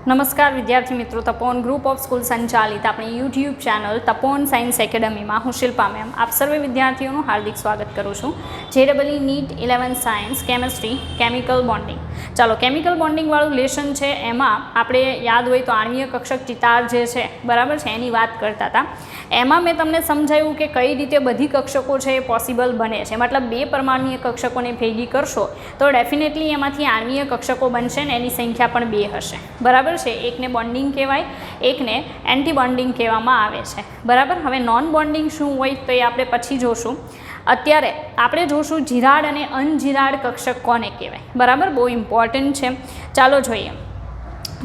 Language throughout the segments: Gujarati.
नमस्कार विद्यार्थी मित्रों, तपोवन ग्रुप ऑफ स्कूल संचालित अपनी YouTube channel Tapovan science academy में हूँ शिल्पा मैम आप सर्वे विद्यार्थीओं हार्दिक स्वागत करूँ छूँ। JEE NEET 11 science chemistry chemical bonding. चलो केमिकल बॉन्डिंग वाळुं लेसन है एमां आपणे याद होय तो आणवीय कक्षक चितार जे छे बराबर छे एनी वात करता था। एमां मैं तमने समझाव्युं कि कई रीते बधी कक्षको छे पॉसिबल बने छे, मतलब बे परमाणुीय कक्षकोने भेगी करशो तो डेफिनेटली एमांथी आणवीय कक्षको बनशे ने एनी संख्या पण 2 हशे बराबर छे। एक ने बॉन्डिंग कहेवाय, एक ने एंटी बॉन्डिंग कहेवामां आवे छे बराबर। हवे नॉन बॉन्डिंग शुं होय तो ए आपणे पछी जोशुं। अत्यारे आपणे जोशुं जिराड अने अनजिराड कक्षक कोने कहेवाय बराबर, बहु इम्पोर्टન્ટ छे। चालो जोईए।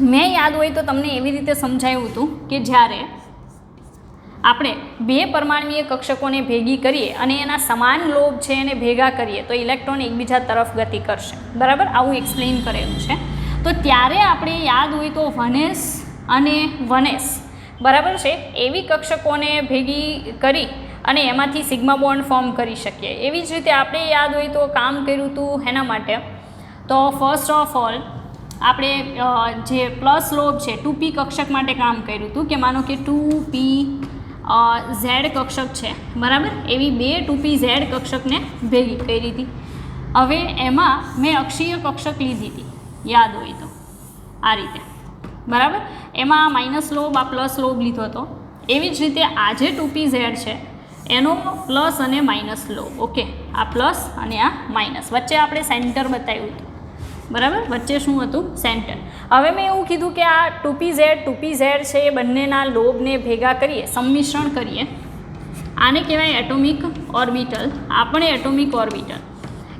मैं याद होय तो तमने एवी रीते समजाव्युं हतुं कि ज्यारे આપણે બે પરમાણુય કક્ષકોને ભેગી કરીએ અને એના સમાન લોબ છે એને ભેગા કરીએ તો ઇલેક્ટ્રોન એકબીજા તરફ ગતિ કરશે બરાબર, આવું એક્સપ્લેન કરેલું છે। તો ત્યારે આપણે યાદ હોય તો 1s અને 1s બરાબર છે એવી કક્ષકોને ભેગી કરી અને એમાંથી સિગ્મા બોન્ડ ફોર્મ કરી શકીએ। એવી જ રીતે આપણે યાદ હોય તો કામ કર્યું હતું એના માટે તો ફર્સ્ટ ઓફ ઓલ આપણે જે પ્લસ લોબ છે 2p કક્ષક માટે કામ કર્યું હતું કે માનો કે 2p Z कक्षक है बराबर, एवी बे 2p Z कक्षक ने भेगी करी थी। हवे एमां मैं अक्षीय कक्षक लीधी थी याद होय तो आ रीते बराबर, एमां माइनस लोब आ प्लस लोब लीधो तो। एवी ज रीते आ जे 2p Z है एनो प्लस अने माइनस लोब, ओके आ प्लस अने आ माइनस, वच्चे आपणे सेंटर बताव्युं हतुं बराबर, वच्चे शुं हतुं सेंटर। हवे मैं एवुं कीधुं कि आ 2p Z छे ए बंनेना लोबने भेगा करीए, सम्मिश्रण करीए, आने कहेवाय एटोमिक ऑर्बिटल, आपणे एटोमिक ऑर्बिटल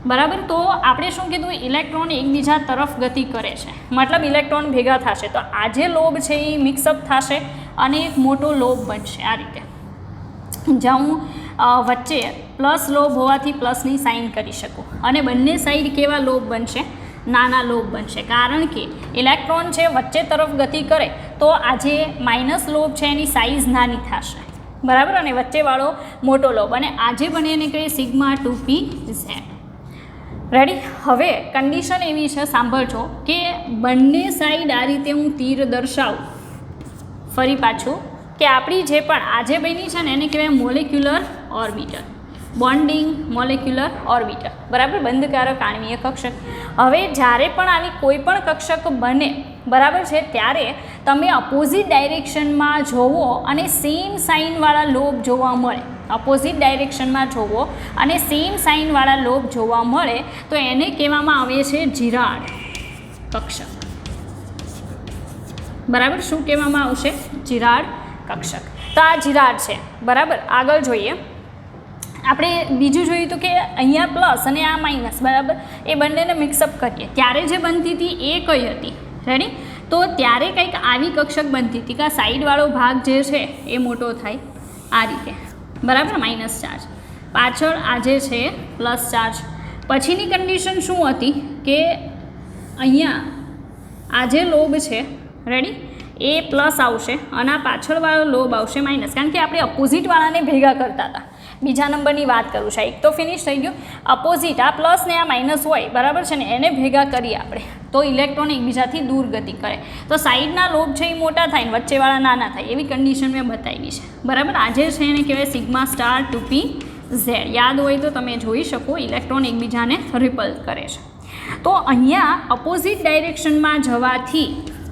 बराबर। तो आपणे शुं कीधुं इलेक्ट्रॉन एकबीजा तरफ गति करे छे, मतलब इलेक्ट्रॉन भेगा थशे तो आ जे लोब छे ए मिक्सअप थशे अने एक मोटो लोब बनशे। आ रीते जाऊँ वच्चे प्लस लोब होवाथी प्लसनी साइन करी शकूँ अने बंने साइड केवा लोब बनशे, नाना लोब बनशे, कारण के इलेक्ट्रॉन है वच्चे तरफ गति करे तो आज माइनस लोब है एनी साइज नानी थशे बराबर, अने वच्चे वाळो मोटो लोब अने आजे बने ने कहीए सिग्मा 2p Z। रेडी। हवे कंडीशन एवी है सांभळजो कि बंने साइड आ रीते हूँ तीर दर्शावुं, फरी पाछुं कि आपणी जे पण आजे बनी है ने एने कहेवाय molecular orbital, bonding molecular orbital बराबर, बंधकारक आणवीय कक्षक। हवे ज्यारे पण आवी कोईपण कक्षक बने बराबर है त्यारे तमे अपोजिट डायरेक्शन में जोवो अने सेम साइन वाला लोब जोवा मळे, अपोजिट डायरेक्शन में जोवो अने सेम साइन वाला लोब जोवा मळे तो एने कहेवामां आवे छे जिराड कक्षक बराबर। शुं कहेवामां आवशे? जिराड कक्षक। तो आ जिराड छे बराबर। आगळ जोईए આપણે બીજું જોયું તો કે અહીંયા પ્લસ અને આ માઇનસ બરાબર, એ બંનેને મિક્સઅપ કરીએ ત્યારે જે બનતી હતી એ કઈ હતી? રેડી। તો ત્યારે કંઈક આવી કક્ષક બનતી હતી કે આ સાઈડવાળો ભાગ જે છે એ મોટો થાય આ રીતે બરાબર, માઇનસ ચાર્જ પાછળ આ જે છે પ્લસ ચાર્જ। પછીની કન્ડિશન શું હતી કે અહીંયા આ જે લોબ છે રેડી એ પ્લસ આવશે અને આ પાછળવાળો લોબ આવશે માઇનસ, કારણ કે આપણે અપોઝિટવાળાને ભેગા કરતા હતા। बीजा नंबर की बात करूँ छे, एक तो फिनिश थी गयो। अपोजिट आ प्लस ने आ माइनस होय बराबर है ने एने भेगा करिए आपणे तो इलेक्ट्रॉन एकबीजाथी दूर गति करे तो साइडना लोब है मोटा थाय ने वच्चेवाळा नाना थाय एवी कंडीशन में बतावी छे बराबर। आज छे एने कहेवाय सिग्मा स्टार 2p Z। याद होय तो तमे जोई शको इलेक्ट्रॉन एकबीजाने रिपल करे छे। तो अहींया अपोजिट डायरेक्शन में जवाथी,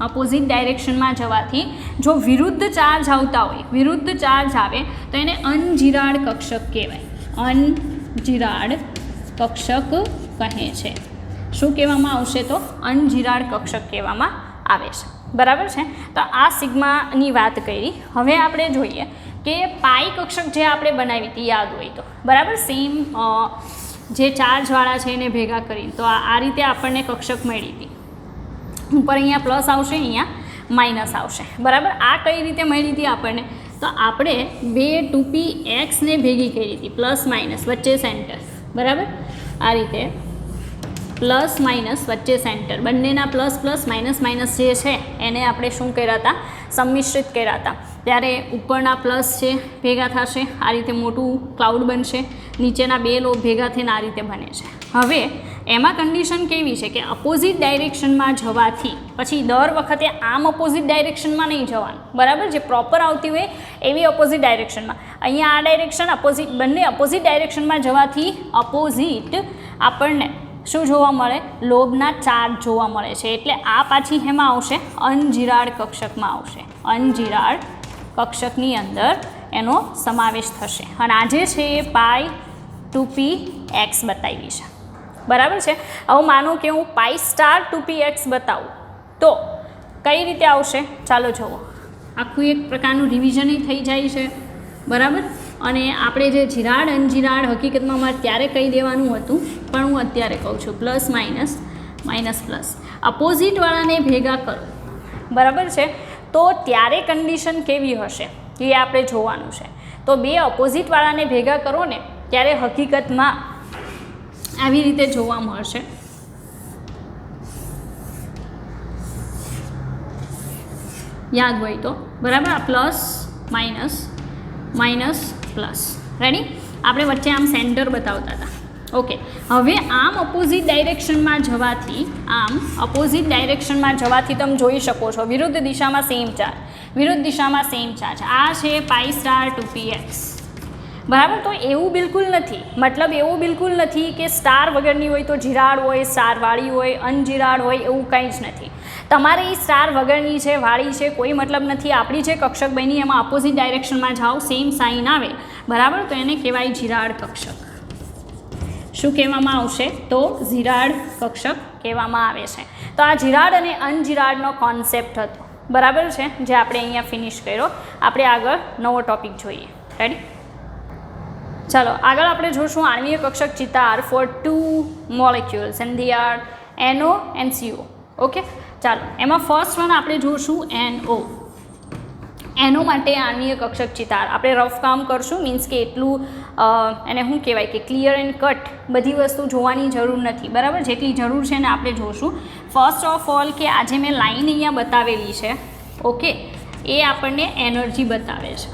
अपोजिट डायरेक्शन में जवाथी जो विरुद्ध चार्ज आवता होय, विरुद्ध चार्ज आवे तो एने अनजिराड कक्षक कहेवाय, अनजिराड कक्षक कहे छे। शुं कहेवामां आवशे तो अनजिराड कक्षक कहेवामां आवे छे बराबर है। तो आ सिग्मानी वात करी। हवे आपणे जोईए कि पाई कक्षक जे आपणे बनावी थी याद होय तो बराबर, सेम जे चार्जवाळा छे एने भेगा करी तो आ रीते आपणने कक्षक मळी थी। ऊपर अहींया प्लस आवशे, अहींया माइनस आवशे बराबर। आ कई रीते मळी थी आपणे तो आपणे बे 2p X ने भेगी करी थी प्लस माइनस, वच्चे सेंटर बराबर। आ रीते પ્લસ માઇનસ વચ્ચે સેન્ટર, બંનેના પ્લસ પ્લસ માઇનસ માઇનસ જે છે એને આપણે શું કર્યા હતા, સંમિશ્રિત કર્યા હતા. ત્યારે ઉપરના પ્લસ છે ભેગા થશે, આ રીતે મોટું ક્લાઉડ બનશે, નીચેના બે લોબ ભેગા થઈને આ રીતે બને છે. હવે એમાં કન્ડિશન કેવી છે કે અપોઝિટ ડાયરેક્શનમાં જવાથી પછી દર વખતે આમ અપોઝિટ ડાયરેક્શનમાં નહીં જવાનું, બરાબર, જે પ્રોપર આવતી હોય એવી અપોઝિટ ડાયરેક્શનમાં. અહીંયા આ ડાયરેક્શન અપોઝિટ, બંને અપોઝિટ ડાયરેક્શનમાં જવાથી અપોઝિટ આપણને શું જોવા મળે, લોબના ચાર્જ જોવા મળે છે. એટલે આ પાછી હેમાં આવશે, અનજિરાડ કક્ષકમાં આવશે. અનજિરાડ કક્ષકની અંદર એનો સમાવેશ થશે. અને આજે છે એ π2px બતાવી છે, બરાબર છે. હવે માનો કે હું π*2px બતાવું તો કઈ રીતે આવશે, ચાલો જુઓ. આખું એક પ્રકારનું રિવિઝન થઈ જાય છે, બરાબર. અને આપણે જે જીરાડ અનજીરાડ હકીકતમાં મારે ત્યારે કહી દેવાનું હતું, પણ હું અત્યારે કહું છું. પ્લસ માઇનસ માઇનસ પ્લસ અપોઝિટવાળાને ભેગા કરો, બરાબર છે. તો ત્યારે કન્ડિશન કેવી હશે એ આપણે જોવાનું છે. તો બે અપોઝિટવાળાને ભેગા કરો ને ત્યારે હકીકતમાં આવી રીતે જોવા મળશે. યાદ હોય તો, બરાબર. આ plus minus minus plus, ready. આપણે વચ્ચે આમ સેન્ટર બતાવતા હતા, ઓકે. હવે આમ અપોઝિટ ડાયરેક્શનમાં જવાથી, આમ અપોઝિટ ડાયરેક્શનમાં જવાથી તમે જોઈ શકો છો વિરુદ્ધ દિશામાં સેમ ચાર્જ, વિરુદ્ધ દિશામાં સેમ ચાર્જ. આ છે π*2px, બરાબર. તો એવું બિલકુલ નથી, મતલબ એવું બિલકુલ નથી કે સ્ટાર વગરની હોય તો જીરાડ હોય, સ્ટારવાળી હોય, અનજીરાડ હોય, એવું કંઈ જ નથી. તમારે એ સ્ટાર વગરની છે, વાળી છે, કોઈ મતલબ નથી. આપણી જે કક્ષક બની એમાં અપોઝિટ ડાયરેક્શનમાં જાઓ, સેમ સાઇન આવે, બરાબર, તો એને કહેવાય જીરાડ કક્ષક. શું કહેવામાં આવશે, તો જીરાડ કક્ષક કહેવામાં આવે છે. તો આ જીરાડ અને અનજીરાડનો કોન્સેપ્ટ હતો, બરાબર છે, જે આપણે અહીંયા ફિનિશ કર્યો. આપણે આગળ નવો ટોપિક જોઈએ, રેડી. ચાલો આગળ આપણે જોશું આણ્વીય કક્ષક ચિતાર for 2 molecules and the are NO and CO, okay. ચાલો એમાં ફર્સ્ટ વન આપણે જોશું NO. NO માટે આણ્વીય કક્ષક ચિતાર આપણે રફ કામ કરશું, મીન્સ કે એટલું એને શું કહેવાય કે ક્લિયર એન્ડ કટ બધી વસ્તુ જોવાની જરૂર નથી, બરાબર. જેટલી જરૂર છે ને આપણે જોશું. ફર્સ્ટ ઓફ ઓલ કે આજે મેં લાઈન અહીંયા બતાવેલી છે, ઓકે, એ આપણને એનર્જી બતાવે છે,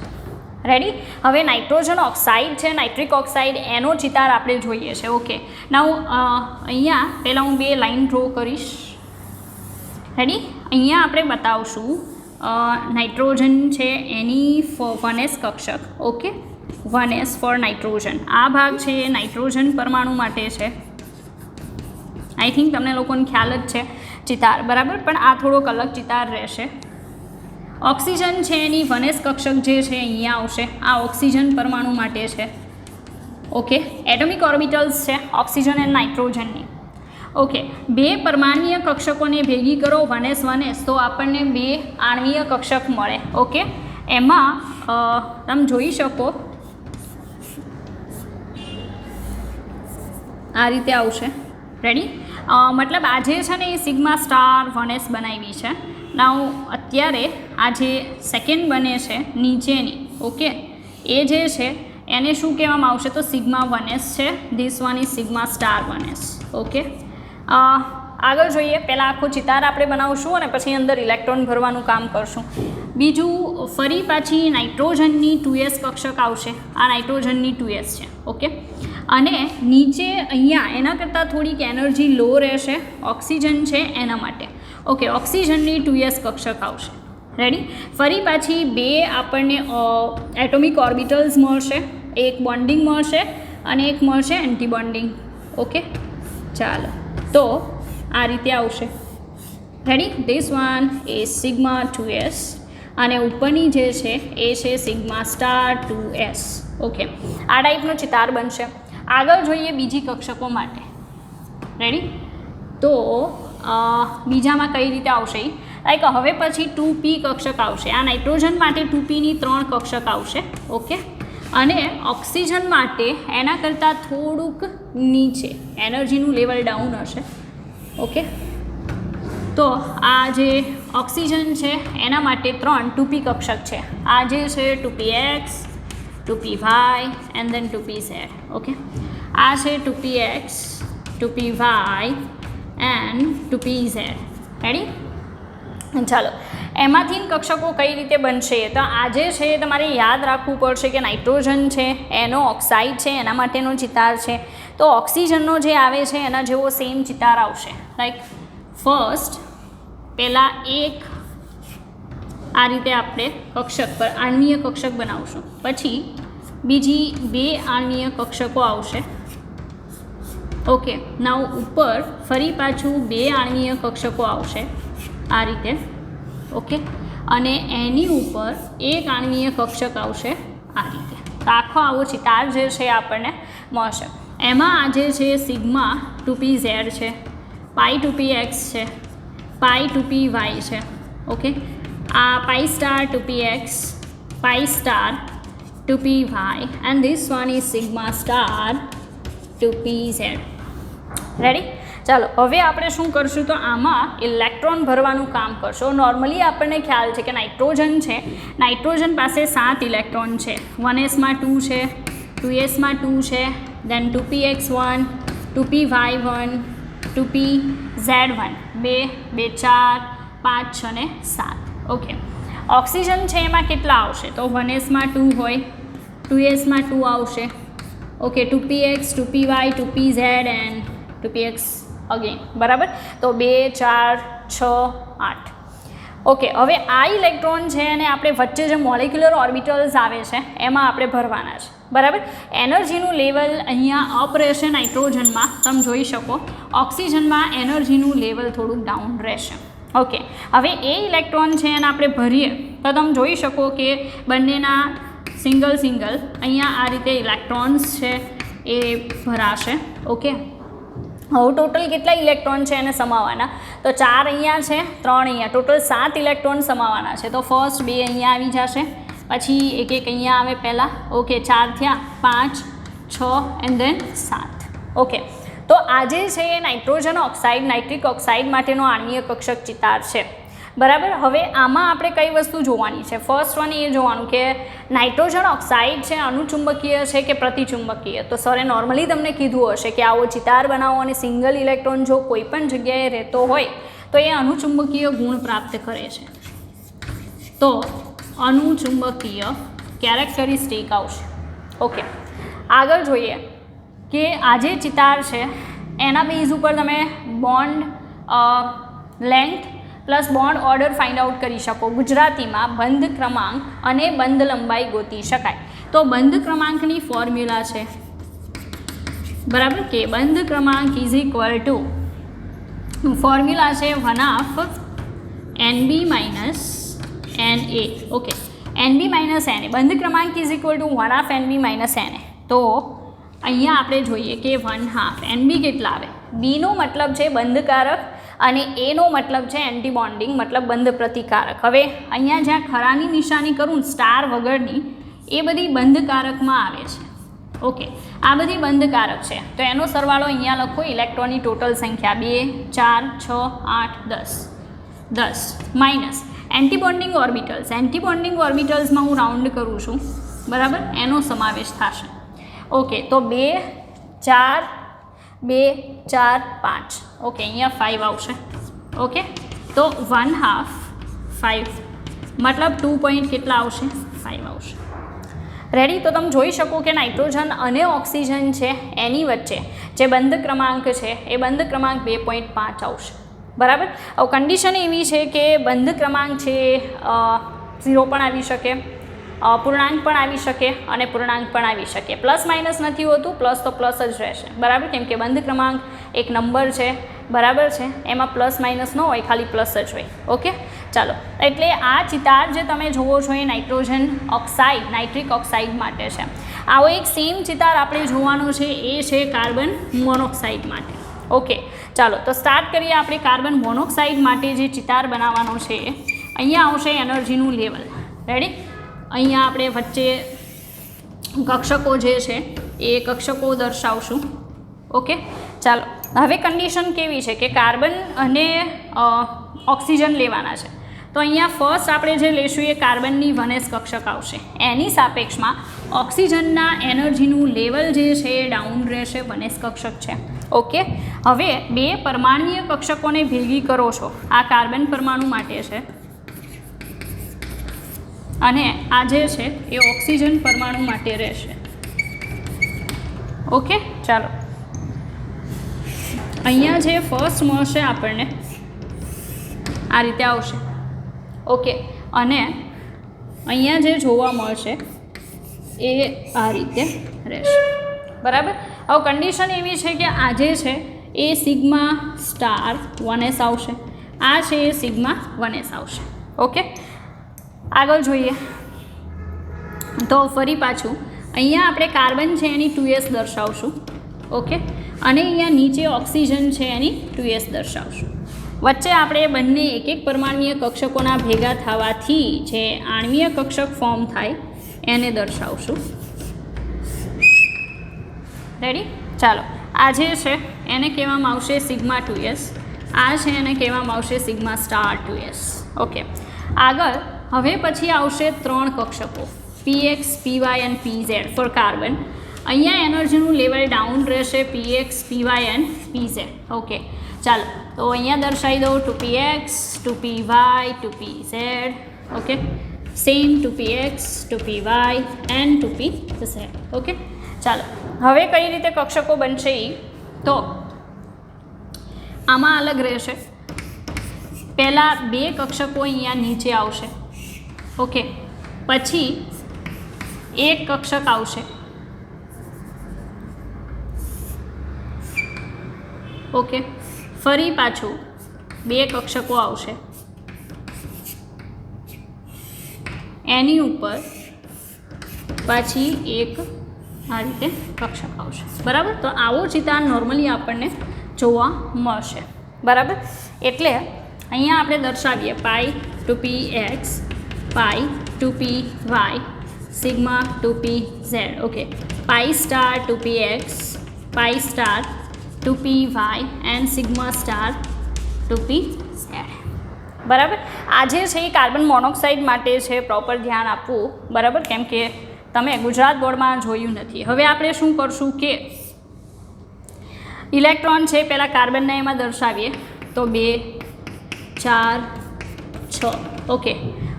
રેડી. હવે નાઇટ્રોજન ઓક્સાઇડ છે, નાઇટ્રિક ઓક્સાઇડ, એનો ચિતાર આપણે જોઈએ છે, ઓકે. નાઉ અહીંયા પહેલાં હું બે લાઈન ડ્રો કરીશ, રેડી. અહીંયા આપણે બતાવશું નાઇટ્રોજન છે એની 1s કક્ષક, ઓકે. 1s four nitrogen. આ ભાગ છે એ નાઇટ્રોજન પરમાણુ માટે છે. આઈ થિંક તમને લોકોને ખ્યાલ જ છે ચિતાર, બરાબર, પણ આ થોડોક અલગ ચિતાર રહેશે. ઓક્સિજન છે એની 1s કક્ષક જે છે અહીંયા આવશે, આ ઓક્સિજન પરમાણુ માટે છે, ઓકે. એટોમિક ઓર્બિટલ્સ છે ઓક્સિજન અને નાઇટ્રોજનની, ઓકે. બે પરમાણ્વીય કક્ષકોને ભેગી કરો 1s 1s તો આપણને બે આણ્વીય કક્ષક મળે, ઓકે. એમાં તમે જોઈ શકો આ રીતે આવશે, રેડી. મતલબ આજે છે ને એ સિગ્મા સ્ટાર 1s બનાવી છે. નાઉ અત્યારે આ જે સેકન્ડ બને છે નીચેની, ઓકે, એ જે છે એને શું કહેવામાં આવશે, તો સિગ્મા 1s છે. This one is sigma star 1s, okay. આગળ જોઈએ. પહેલાં આખો ચિતાર આપણે બનાવશું અને પછી અંદર ઇલેક્ટ્રોન ભરવાનું કામ કરશું. બીજું ફરી પાછી નાઇટ્રોજનની 2s કક્ષક આવશે. આ નાઇટ્રોજનની 2s છે, ઓકે. અને નીચે અહીંયા એના કરતાં થોડીક એનર્જી લો રહેશે, ઓક્સિજન છે એના માટે, ઓકે. ઓક્સિજનની 2s કક્ષક આવશે, રેડી. ફરી પાછી બે આપણને એટોમિક ઓર્બિટલ્સ મળશે, એક બોન્ડિંગ મળશે અને એક મળશે એન્ટી બોન્ડિંગ, ઓકે. ચાલો તો આ રીતે આવશે, ready. This one A sigma 2s અને ઉપરની જે છે એ છે સિગ્મા સ્ટાર 2s, ઓકે. આ ટાઈપનો ચિતાર બનશે. આગળ જોઈએ બીજી કક્ષકો માટે, રેડી. તો બીજામાં કઈ રીતે આવશે, લાઈક હવે પછી 2p કક્ષક આવશે. આ નાઇટ્રોજન માટે 2pની 3 કક્ષક આવશે, ઓકે. અને ઓક્સિજન માટે એના કરતાં થોડુંક નીચે એનર્જીનું લેવલ ડાઉન હશે, ઓકે. તો આ જે ઓક્સિજન છે એના માટે 3 2p કક્ષક છે. આ જે છે 2px, 2py and then 2pz, okay. આ છે 2px, 2py 2pz. રેડી? ચાલો, એમાંથી કક્ષકો કઈ રીતે બનશે? તો આજે છે તમારે યાદ રાખવું પડશે કે નાઇટ્રોજન છે, એનો ઓક્સાઇડ છે, એના માટેનો ચિતાર છે. તો ઓક્સિજનનો જે આવે છે એના જેવો સેમ ચિતાર આવશે. લાઈક ફર્સ્ટ પહેલાં એક આ રીતે આપણે કક્ષક પર આણ્વીય કક્ષક બનાવશું, પછી બીજી 2 આણ્વીય કક્ષકો આવશે. ઓકે, નાવ ઉપર ફરી પાછું 2 આણ્વીય કક્ષકો આવશે આ રીતે. ઓકે, અને એની ઉપર 1 આણ્વીય કક્ષક આવશે આ રીતે. તો આખો આવો ચિતાર જે છે આપણને મળશે. એમાં આજે છે સિગ્મા 2pz છે, પાઈ 2px છે, પાઈ 2py છે. ઓકે, આ પાઈ star 2px, pi star 2py and this one is sigma star 2pz. Ready? ચાલો, હવે આપણે શું કરશું? તો આમાં ઇલેક્ટ્રોન ભરવાનું કામ કરશો. નોર્મલી આપણને ખ્યાલ છે કે નાઇટ્રોજન છે, નાઇટ્રોજન પાસે 7 ઇલેક્ટ્રોન છે. 1sમાં 2 છે, 2sમાં 2 છે, દેન 2px1, 2py1, 2pz1, 2, 2, 4, 5, 6 અને 7. ઓકે, ઓક્સિજન છે એમાં કેટલા આવશે? તો 1sમાં 2 હોય, 2sમાં 2 આવશે. Okay, 2px, 2py, 2pz and 2px again. બરાબર? તો 2, 4, 6, 8. ઓકે, હવે આ ઇલેક્ટ્રોન છે અને આપણે વચ્ચે જે મોલેક્યુલર ઓર્બિટલ્સ આવે છે એમાં આપણે ભરવાના છે. બરાબર? એનર્જીનું લેવલ અહીંયા અપ રહેશે નાઇટ્રોજનમાં, તમે જોઈ શકો. ઓક્સિજનમાં એનર્જીનું લેવલ થોડુંક ડાઉન રહેશે. ઓકે, હવે એ ઇલેક્ટ્રોન છે એને આપણે ભરીએ તો તમે જોઈ શકો કે બંનેના સિંગલ અહીંયા આ રીતે ઇલેક્ટ્રોન્સ છે એ ભરાશે. ઓકે, હવે ટોટલ કેટલા ઇલેક્ટ્રોન છે એને સમાવવાના? તો 4 અહીંયા છે, 3 અહીંયા, ટોટલ 7 ઇલેક્ટ્રોન સમાવવાના છે. તો ફર્સ્ટ 2 અહીંયા આવી જશે, પછી એક અહીંયા આવે પહેલાં. ઓકે, 4 થયા, 5, 6 એન્ડ દેન 7. ઓકે, તો આજે છે એ નાઇટ્રોજન ઓક્સાઇડ, નાઇટ્રિક ઓક્સાઇડ માટેનો આણ્વીય કક્ષક ચિતાર છે. બરાબર? હવે આમાં આપણે કઈ વસ્તુ જોવાની છે? ફર્સ્ટ વન એ જોવાનું કે નાઇટ્રોજન ઓક્સાઇડ છે અનુચુંબકીય છે કે પ્રતિચુંબકીય. તો સરે નોર્મલી તમને કીધું હશે કે આવો ચિતાર બનાવો અને સિંગલ ઇલેક્ટ્રોન જો કોઈ પણ જગ્યાએ રહેતો હોય તો એ અનુચુંબકીય ગુણ પ્રાપ્ત કરે છે. તો અનુચુંબકીય કેરેક્ટરિસ્ટિક આવશે. ઓકે, આગળ જોઈએ કે આ જે ચિતાર છે એના બેઝ ઉપર તમે bond length plus bond order find out કરી શકો. ગુજરાતીમાં બંધ ક્રમાંક અને બંધ લંબાઈ ગોતી શકાય. તો બંધ ક્રમાંકની ફોર્મ્યુલા છે, બરાબર, કે બંધ ક્રમાંક ઇઝ ઇક્વલ ટુ, ફોર્મ્યુલા છે 1/2 NB minus NA. Okay, NB minus NA, બંધ ક્રમાંક is equal two 1/2 NB minus NA. તો અહીંયા આપણે જોઈએ કે 1/2 NB કેટલા આવે? બીનો મતલબ છે બંધકારક અને એનો મતલબ છે એન્ટી બોન્ડિંગ, મતલબ બંધ પ્રતિકારક. હવે અહીંયા જ્યાં ખરાની નિશાની કરું સ્ટાર વગરની, એ બધી બંધકારકમાં આવે છે. ઓકે, આ બધી બંધકારક છે. તો એનો સરવાળો અહીંયા લખો. ઇલેક્ટ્રોનની ટોટલ સંખ્યા 2, 4, 6, 8, 10 minus anti bonding orbitals. Anti bonding ઓર્બિટલ્સમાં હું રાઉન્ડ કરું છું, બરાબર, એનો સમાવેશ થશે. ઓકે, તો 2, 4, 2, 4, 5. ઓકે, અહીંયા 5 આવશે. ઓકે, તો 1/2 5 મતલબ 2 પોઈન્ટ કેટલા આવશે? 5 આવશે. રેડી? તો તમે જોઈ શકો કે નાઇટ્રોજન અને ઓક્સિજન છે એની વચ્ચે જે બંધ ક્રમાંક છે એ બંધ ક્રમાંક 2.5 આવશે. બરાબર? હવે કન્ડિશન એવી છે કે બંધ ક્રમાંક છે 0 પણ આવી શકે, પૂર્ણાંક પણ આવી શકે અને પૂર્ણાંક પણ આવી શકે. પ્લસ માઇનસ નથી હોતું, પ્લસ તો પ્લસ જ રહેશે. બરાબર? કેમ કે બંધ ક્રમાંક એક નંબર છે, બરાબર છે, એમાં પ્લસ માઇનસ ન હોય, ખાલી પ્લસ જ હોય. ઓકે, ચાલો, એટલે આ ચિતાર જે તમે જુઓ છો એ નાઇટ્રોજન ઓક્સાઇડ, નાઇટ્રિક ઓક્સાઇડ માટે છે. આવો એક સેમ ચિતાર આપણે જોવાનો છે, એ છે કાર્બન મોનોક્સાઇડ માટે. ઓકે, ચાલો, તો સ્ટાર્ટ કરીએ આપણે. કાર્બન મોનોક્સાઇડ માટે જે ચિતાર બનાવવાનો છે, અહીંયા આવશે એનર્જીનું લેવલ. રેડી? અહીંયા આપણે વચ્ચે કક્ષકો જે છે એ કક્ષકો દર્શાવશું. ઓકે, ચાલો, હવે કન્ડિશન કેવી છે કે કાર્બન અને ઓક્સિજન લેવાના છે. તો અહીંયા ફર્સ્ટ આપણે જે લઈશું એ કાર્બનની 1s કક્ષક આવશે. એની સાપેક્ષમાં ઓક્સિજનના એનર્જીનું લેવલ જે છે એ ડાઉન રહેશે, 1s કક્ષક છે. ઓકે, હવે બે પરમાણુય કક્ષકોને ભેગી કરો છો. આ કાર્બન પરમાણુ માટે છે અને આ જે છે એ ઓક્સિજન પરમાણુ માટે રહેશે. ઓકે, ચાલો અહીંયા જે ફર્સ્ટ મળશે આપણને આ રીતે આવશે. ઓકે, અને અહીંયા જે જોવા મળશે એ આ રીતે રહેશે. બરાબર. હવે કન્ડિશન એવી છે કે આ જે છે એ સિગ્મા સ્ટાર 1s આવશે, આ છે એ સિગ્મા 1s આવશે. ઓકે, આગળ જોઈએ તો ફરી પાછું અહીંયા આપણે કાર્બન છે એની 2s દર્શાવશું. ઓકે, અને અહીંયા નીચે ઓક્સિજન છે એની 2s દર્શાવશું. વચ્ચે આપણે બંને એક એક પરમાણુય કક્ષકોના ભેગા થવાથી જે આણ્વીય કક્ષક ફોર્મ થાય એને દર્શાવશું. રેડી? ચાલો, આ જે છે એને કહેવામાં આવશે સિગ્મા 2s, આ છે એને કહેવામાં આવશે સિગ્મા સ્ટાર 2s. ઓકે, આગળ હવે પછી આવશે 3 કક્ષકો px, py and pz for કાર્બન. અહીંયા એનર્જીનું લેવલ ડાઉન રહેશે px, py and pz. Okay, ચાલો તો અહીંયા દર્શાવી દો 2px, 2py, 2pz. Okay, same 2px, 2py and 2pz. Okay, ચાલો હવે કઈ રીતે કક્ષકો બનશે તો આમાં અલગ રહેશે. પહેલાં 2 કક્ષકો અહીંયા નીચે આવશે. ઓકે, પછી એક કક્ષક આવશે. ઓકે, ફરી પાછું 2 કક્ષકો આવશે, એની ઉપર પાછી એક આ રીતે કક્ષક આવશે. બરાબર, તો આવો ચિતાર નોર્મલી આપણને જોવા મળશે. બરાબર, એટલે અહીંયા આપણે દર્શાવીએ પાઈ 2px, pi 2py, sigma 2pz. Okay, pi star 2px, pi star 2py and sigma star 2pz. બરાબર, આ જે છે એ કાર્બન મોનોક્સાઇડ માટે છે, પ્રોપર ધ્યાન આપવું. બરાબર, કેમ કે તમે ગુજરાત બોર્ડમાં જોયું નથી. હવે આપણે શું કરશું કે ઇલેક્ટ્રોન છે પહેલાં કાર્બનને એમાં દર્શાવીએ તો 2, 4, 6. ઓકે,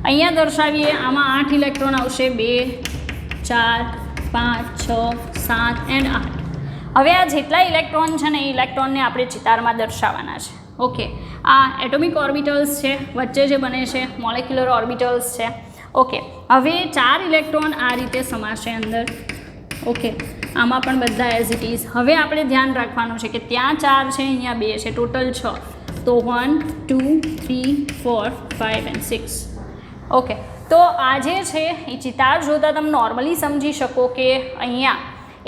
અહીંયા દર્શાવીએ આમાં 8 ઇલેક્ટ્રોન આવશે, 2, 4, 5, 6, 7 એન્ડ 8. હવે આ જેટલા ઇલેક્ટ્રોન છે ને એ ઇલેક્ટ્રોનને આપણે ચિતારમાં દર્શાવવાના છે. ઓકે, આ એટોમિક ઓર્બિટલ્સ છે, વચ્ચે જે બને છે મોલેક્યુલર ઓર્બિટલ્સ છે. ઓકે, હવે 4 ઇલેક્ટ્રોન આ રીતે સમાશે અંદર. ઓકે, આમાં પણ બધા એઝ ઇટ ઇઝ. હવે આપણે ધ્યાન રાખવાનું છે કે ત્યાં 4 છે, અહીંયા 2 છે, ટોટલ 6. તો 1, 2, 3, 4, 5 and 6. ઓકે, તો આ જે છે એ ચિતાર જોતાં તમે નોર્મલી સમજી શકો કે અહીંયા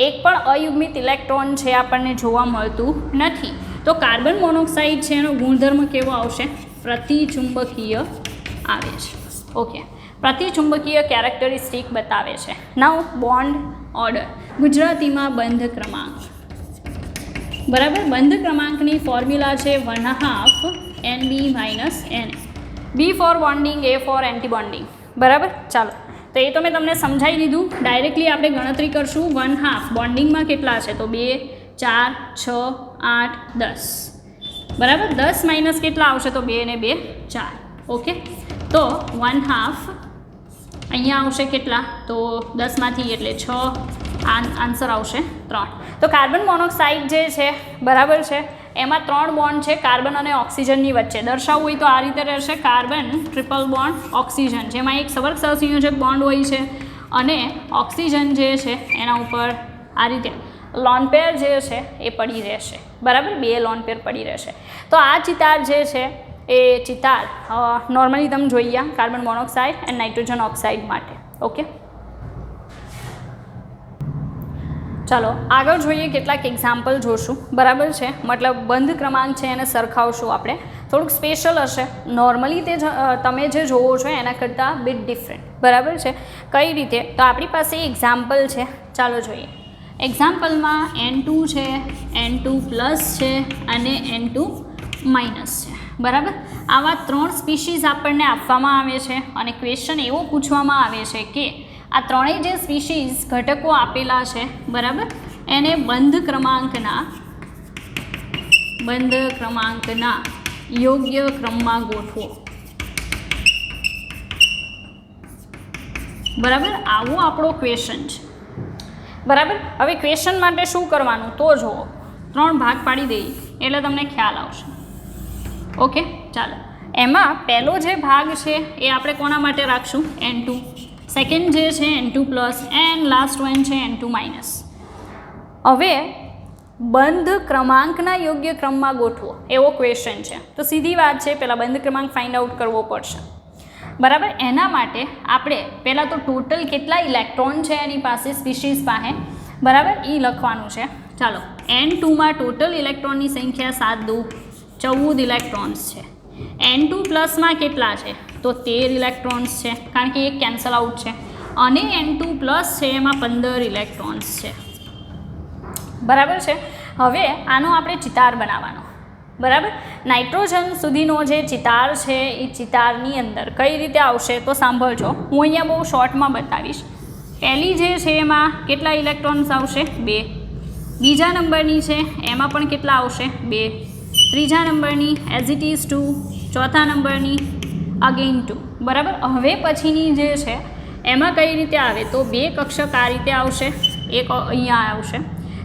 એક પણ અયુગ્મિત ઇલેક્ટ્રોન છે આપણને જોવા મળતું નથી. તો કાર્બન મોનોક્સાઇડ છે એનો ગુણધર્મ કેવો આવશે? પ્રતિચુંબકીય આવે છે. ઓકે, પ્રતિચુંબકીય કેરેક્ટરિસ્ટિક બતાવે છે. નાઉ બોન્ડ ઓર્ડર, ગુજરાતીમાં બંધ ક્રમાંક. બરાબર, બંધ ક્રમાંકની ફોર્મ્યુલા છે 1/2 NB - NA. B for bonding, A for antibonding. બરાબર, ચાલો તો એ તો મેં તમને સમજાવી દીધું. ડાયરેક્ટલી આપણે ગણતરી કરશું 1/2 બોન્ડિંગમાં કેટલા છે તો 2, 4, 6, 8, 10. બરાબર, 10 માઇનસ કેટલા આવશે તો 2 ને 2, 4. ઓકે, તો 1/2 અહીંયા આવશે કેટલા તો 10માંથી એટલે 6. આન્સર આવશે 3. તો કાર્બન મોનોક્સાઇડ જે છે બરાબર છે એમાં 3 બોન્ડ છે કાર્બન અને ઓક્સિજનની વચ્ચે. દર્શાવવું હોય તો આ રીતે રહેશે, કાર્બન ટ્રિપલ બોન્ડ ઓક્સિજન, જેમાં એક સબર્ગ સહસંયોજક બોન્ડ હોય છે અને ઓક્સિજન જે છે એના ઉપર આ રીતે લોન પેર જે છે એ પડી રહેશે. બરાબર, 2 લોન પેર પડી રહેશે. તો આ ચિતાર જે છે એ ચિતાર નોર્મલી તમે જોઈએ carbon monoxide and nitrogen oxide માટે. ઓકે, ચાલો આગળ જોઈએ, કેટલાક એક્ઝામ્પલ જોશું. બરાબર છે, મતલબ બંધ ક્રમાંક છે એને સરખાવશું આપણે. થોડુંક સ્પેશિયલ હશે, નોર્મલી તે તમે જે જોવો છો એના કરતાં બીટ ડિફરન્ટ. બરાબર છે, કઈ રીતે તો આપણી પાસે એક્ઝામ્પલ છે, ચાલો જોઈએ. એક્ઝામ્પલમાં N2 છે, N2 પ્લસ છે અને N2 માઇનસ છે. બરાબર, આવા 3 સ્પીશીઝ આપણને આપવામાં આવે છે અને ક્વેશ્ચન એવો પૂછવામાં આવે છે કે આ ત્રણેય જે સ્પીશીઝ ઘટકો આપેલા છે બરાબર એને બંધ ક્રમાંકના બંધ ક્રમાંકના યોગ્ય ક્રમમાં ગોઠવો. બરાબર, આવો આપણો ક્વેશ્ચન છે. બરાબર, હવે ક્વેશ્ચન માટે શું કરવાનું તો જુઓ, 3 ભાગ પાડી દઈએ એટલે તમને ખ્યાલ આવશે. ઓકે, ચાલો. એમાં પહેલો જે ભાગ છે એ આપણે કોના માટે રાખશું? N2. સેકન્ડ જે છે N2+, એન્ડ લાસ્ટ વન છે N2-. હવે બંધ ક્રમાંકના યોગ્ય ક્રમમાં ગોઠવો એવો ક્વેશ્ચન છે, તો સીધી વાત છે પહેલાં બંધ ક્રમાંક ફાઇન્ડ આઉટ કરવો પડશે. બરાબર, એના માટે આપણે પહેલાં તો ટોટલ કેટલા ઇલેક્ટ્રોન છે એની પાસે, સ્પીસીસ પાસે, બરાબર, એ લખવાનું છે. ચાલો, N2માં ટોટલ ઇલેક્ટ્રોનની સંખ્યા 7 દુ 14 ઇલેક્ટ્રોન્સ છે. N2+માં કેટલા છે? તો 13 ઇલેક્ટ્રોન્સ છે, કારણ કે એક કેન્સલ આઉટ છે. અને N2+ છે એમાં 15 ઇલેક્ટ્રોન્સ છે. બરાબર છે. હવે આનો આપણે ચિતાર બનાવવાનો. બરાબર, નાઇટ્રોજન સુધીનો જે ચિતાર છે એ ચિતારની અંદર કઈ રીતે આવશે તો સાંભળજો, હું અહીંયા બહુ શોર્ટમાં બતાવીશ. પહેલી જે છે એમાં કેટલા ઇલેક્ટ્રોન્સ આવશે? 2. બીજા નંબરની છે એમાં પણ કેટલા આવશે? 2. ત્રીજા નંબરની એઝ ઇટ ઇઝ 2. ચોથા નંબરની અગેઇન 2. બરાબર, હવે પછીની જે છે એમાં કઈ રીતે આવે તો 2 કક્ષક આ રીતે આવશે, એક અહીંયા આવશે.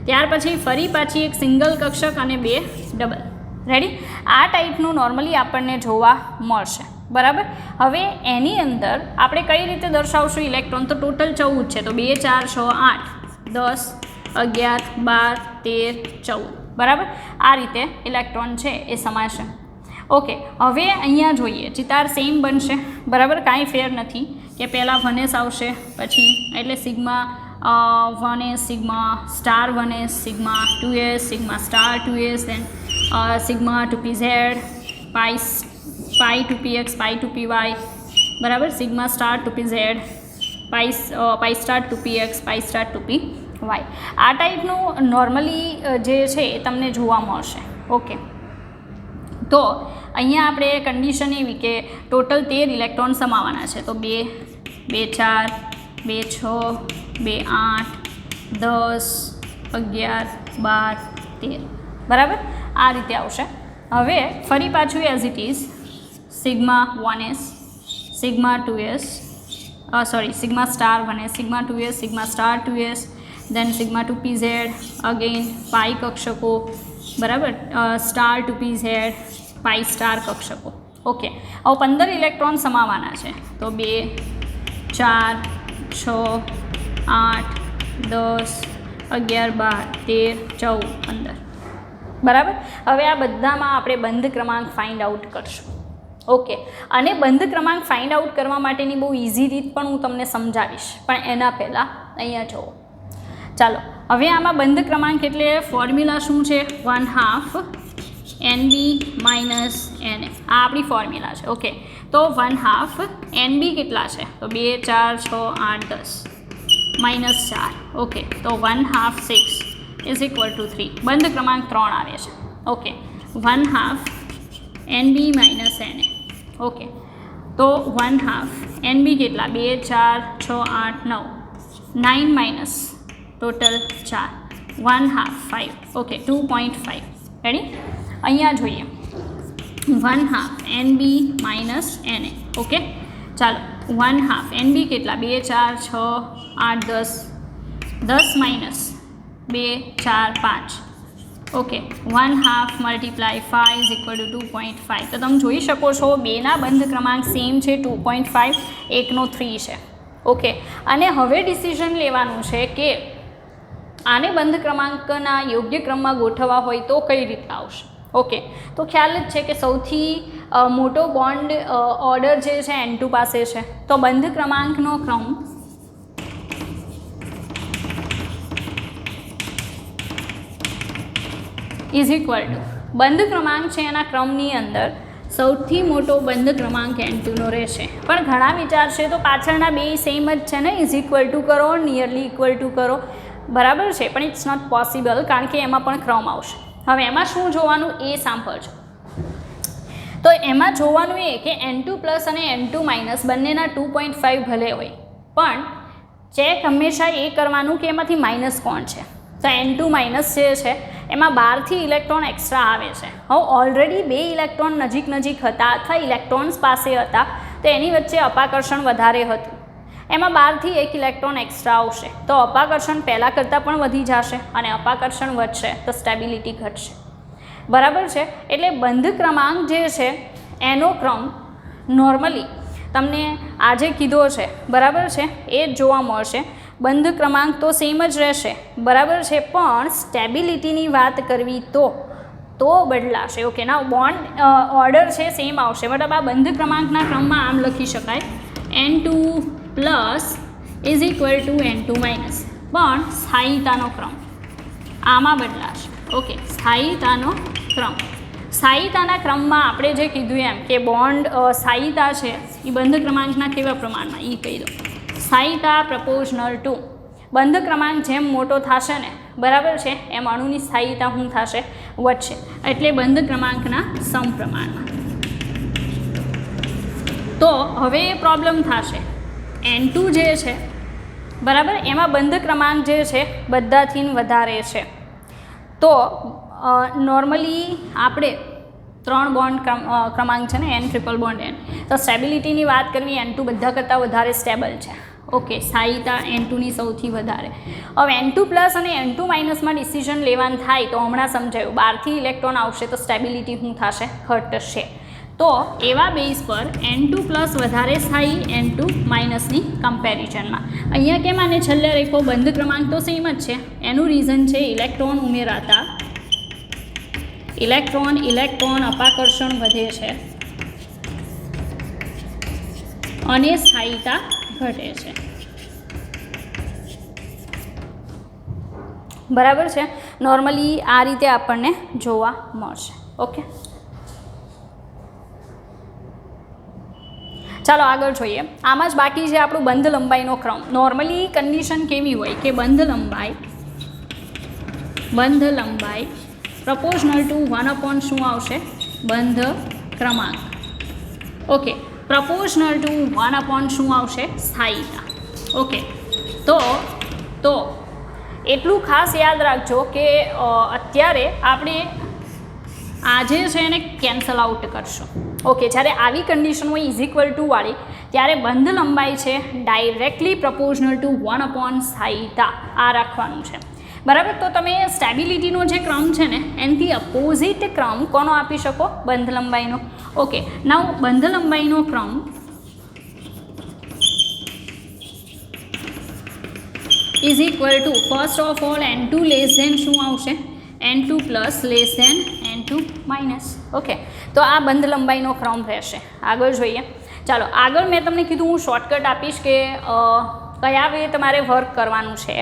ત્યાર પછી ફરી પાછી એક સિંગલ કક્ષક અને 2 ડબલ. રેડી? આ ટાઈપનું નોર્મલી આપણને જોવા મળશે. બરાબર, હવે એની અંદર આપણે કઈ રીતે દર્શાવશું ઇલેક્ટ્રોન? તો ટોટલ 14 છે, તો 2, 4, 6, 8, 10, 11, 12, 13, 14. બરાબર, આ રીતે ઇલેક્ટ્રોન છે એ સમાશે. ઓકે, હવે અહીંયા જોઈએ ચિતાર સેમ બનશે. બરાબર, કાંઈ ફેર નથી કે પહેલાં 1s આવશે, પછી એટલે sigma 1s, sigma star 1s, sigma 2s, sigma star 2s, then sigma 2pz, pi 2px, pi 2py. બરાબર, sigma star 2pz, pi star 2px, pi star 2py. આ ટાઈપનું નોર્મલી જે છે એ તમને જોવા મળશે. ઓકે, તો અહીંયા આપણે કન્ડિશન એવી કે ટોટલ 13 ઇલેક્ટ્રોન સમાવવાના છે, તો 2, 2, 4, 2, 6, 2, 8, 10, 11, 12, 13. બરાબર, આ રીતે આવશે. હવે ફરી પાછું as it is sigma 1s, sigma 2s, sigma star 1s, sigma 2s, sigma star 2s, then sigma 2pz, again pi કક્ષકો. બરાબર, સ્ટાર 2pz, પાઈ સ્ટાર કક્ષકો. ઓકે, હવે 15 ઇલેક્ટ્રોન સમાવવાના છે, તો 2, 4, 6, 8, 10, 11, 12, 13, 14, 15. બરાબર, હવે આ બધામાં આપણે બંધ ક્રમાંક ફાઇન્ડ આઉટ કરશું. ઓકે, અને બંધ ક્રમાંક ફાઇન્ડ આઉટ કરવા માટેની બહુ ઇઝી રીત પણ હું તમને સમજાવીશ, પણ એના પહેલાં અહીંયા જુઓ. ચાલો, હવે આમાં બંધ ક્રમાંક એટલે ફોર્મ્યુલા શું છે? 1/2 NB - NA. આ આપણી ફોર્મ્યુલા છે. ઓકે, તો 1/2 NB કેટલા છે? તો 2, 4, 6, 8, 10 -4. ઓકે, તો 1/2 6 is equal to 3. બંધ ક્રમાંક 3 આવે છે. Okay, 1/2 NB - NA. ઓકે, તો 1/2 NB કેટલા? 2, 4, 6, 8, 9, 9 માઇનસ ટોટલ 4, 1/2 5. ઓકે, 2.5. રેડી? અહીંયા જોઈએ 1/2 NB - NA. ઓકે, ચાલો, 1/2 NB કેટલા? 2, 4, 6, 8, 10, 10 minus 2, 4, 5. Okay, 1/2 × 5 is equal to 2.5. તો તમે જોઈ શકો છો બેના બંધ ક્રમાંક સેમ છે, 2.5, એકનો 3 છે. ઓકે, અને હવે ડિસિઝન લેવાનું છે કે આને બંધ ક્રમાંકના યોગ્ય ક્રમમાં ગોઠવવા હોય તો કઈ રીતે આવશે. ઓકે, તો ખ્યાલ જ છે કે સૌથી મોટો બોન્ડ ઓર્ડર જે છે N2 પાસે છે, તો બંધ ક્રમાંકનો ક્રમ ઇઝ ઇક્વલ ટુ બંધ ક્રમાંક છે એના ક્રમની અંદર સૌથી મોટો બંધ ક્રમાંક N2નો રહેશે. પણ ઘણા વિચારશે તો પાછળના બે સેમ જ છે ને, ઇઝ ઇક્વલ ટુ કરો, નિયરલી ઇક્વલ ટુ કરો. બરાબર છે, પણ ઇટ્સ નોટ પોસિબલ, કારણ કે એમાં પણ ક્રમ આવશે. હવે એમાં શું જોવાનું એ સાંભળજો. તો એમાં જોવાનું એ કે N2+ અને N2- બંનેના 2.5 ભલે હોય, પણ ચેક હંમેશા એ કરવાનું કે એમાંથી માઇનસ કોણ છે. તો N2- જે છે એમાં 12થી ઇલેક્ટ્રોન એક્સ્ટ્રા આવે છે. હવે ઓલરેડી 2 ઇલેક્ટ્રોન નજીક હતા અથવા ઇલેક્ટ્રોન્સ પાસે હતા તો એની વચ્ચે અપાકર્ષણ વધારે હતું. એમાં 12થી 1 ઇલેક્ટ્રોન એક્સ્ટ્રા આવશે તો અપાકર્ષણ પહેલાં કરતાં પણ વધી જશે અને અપાકર્ષણ વધશે તો સ્ટેબિલિટી ઘટશે. બરાબર છે. એટલે બંધ ક્રમાંક જે છે એનો ક્રમ નોર્મલી તમને આજે કીધો છે બરાબર છે એ જ જોવા મળશે. બંધ ક્રમાંક તો સેમ જ રહેશે બરાબર છે, પણ સ્ટેબિલિટીની વાત કરવી તો બદલાશે. ઓકે, ના બોન્ડ ઓર્ડર છે સેમ આવશે, મતલબ આ બંધ ક્રમાંકના ક્રમમાં આમ લખી શકાય N2 plus is equal two N2 minus, પણ સ્થાયીતાનો ક્રમ આમાં બદલાશે. ઓકે, સ્થાયીતાનો ક્રમ. સ્થાયીતાના ક્રમમાં આપણે જે કીધું એમ કે બોન્ડ સ્થાયીતા છે એ બંધ ક્રમાંકના કેવા પ્રમાણમાં એ કહી દો. સ્થાયીતા પ્રપોઝનલ ટુ બંધ ક્રમાંક જેમ મોટો થશે ને બરાબર છે એમ અણુની સ્થાયીતા શું થશે? વધશે. એટલે બંધ ક્રમાંકના સમપ્રમાણમાં. તો હવે એ પ્રોબ્લેમ થશે. N2 જે છે બરાબર એમાં બંધ ક્રમાંક જે છે બધાથી વધારે છે. તો નોર્મલી આપણે 3 બોન્ડ ક્રમાંક છે ને N ટ્રિપલ બોન્ડ N, તો સ્ટેબિલિટીની વાત કરવી N2 બધા કરતાં વધારે સ્ટેબલ છે. ઓકે, સ્થાયીતા N2ની સૌથી વધારે. હવે N2 પ્લસ અને N2 માઇનસમાં ડિસિઝન લેવાનું થાય તો હમણાં સમજાયું 12થી ઇલેક્ટ્રોન આવશે તો સ્ટેબિલિટી શું થશે? ઘટશે. તો એવા બેઝ પર N2 પ્લસ વધારે સ્થાયી N2 માઇનસની કમ્પેરિઝનમાં. અહીંયા કેમ આને છેલ્લે રેખો બંધ ક્રમાંક તો સેમ જ છે. એનું રીઝન છે ઇલેક્ટ્રોન ઉમેરાતા ઇલેક્ટ્રોન અપાકર્ષણ વધે છે અને સ્થાયીતા ઘટે છે. બરાબર છે. નોર્મલી આ રીતે આપણને જોવા મળશે. ઓકે, ચાલો આગળ જોઈએ. આમાં જ બાકી છે આપણું બંધ લંબાઈનો ક્રમ. નોર્મલી કન્ડિશન કેવી હોય કે બંધ લંબાઈ પ્રપોઝનલ ટુ 1 શું આવશે? બંધ ક્રમાંક. ઓકે, પ્રપોઝનલ ટુ 1 શું આવશે? સ્થાયીતા. ઓકે, તો એટલું ખાસ યાદ રાખજો કે અત્યારે આપણે આજે છે એને કેન્સલ આઉટ કરશું. ઓકે, જ્યારે આવી કન્ડિશન હોય ઇઝ ઇક્વલ ટુ વાળી ત્યારે બંધ લંબાઈ છે ડાયરેક્ટલી પ્રપોઝનલ ટુ 1 સ્થાયીતા આ રાખવાનું છે. બરાબર. તો તમે સ્ટેબિલિટીનો જે ક્રમ છે ને એનાથી અપોઝિટ ક્રમ કોનો આપી શકો? બંધ લંબાઈનો. ઓકે, નાઉ બંધ લંબાઈનો ક્રમ is equal to first of all N2 less than શું આવશે? N2 plus less than N2 minus. Okay, તો આ બંધ લંબાઈનો ક્રમ રહેશે. આગળ જોઈએ. ચાલો આગળ મેં તમને કીધું હું શોર્ટકટ આપીશ કે કયા વે તમારે વર્ક કરવાનું છે.